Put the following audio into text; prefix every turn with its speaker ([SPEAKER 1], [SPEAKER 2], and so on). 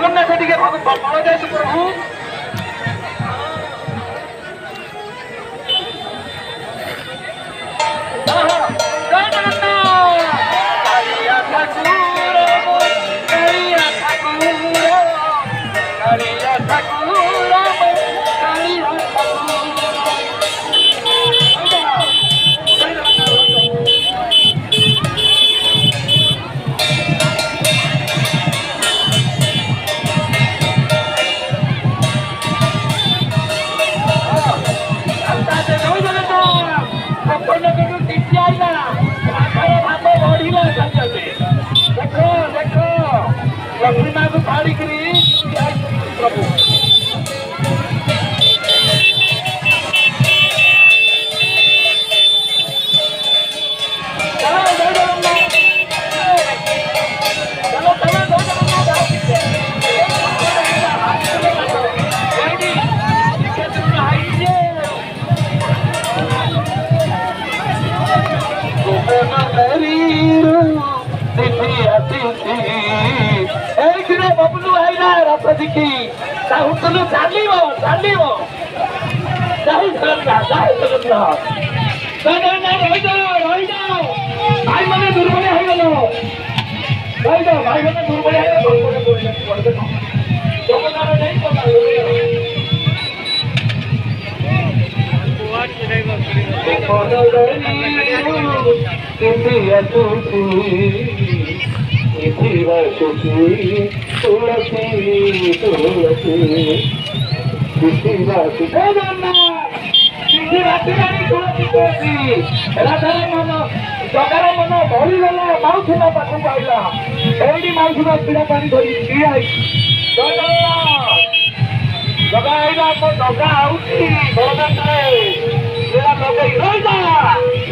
[SPEAKER 1] ଜଗନ୍ନାଥ ଟିକେ ବଳଦେବ ପ୍ରଭୁ लक्ष्मी को छाड़ी प्रभु बबलू आईला रथ दिखी चलो चालिव चालिव जय जगन्नाथ रही जाओ भाई मैंने दुर्बलिया हो गल रही जाओ भाई मैंने दुर्बलिया जगार मन भरीगला माउसी पाखक आईला एडी माउसी पीड़ा पानी धरी जगा आईला जगा आउची बड़दान लगे रही जा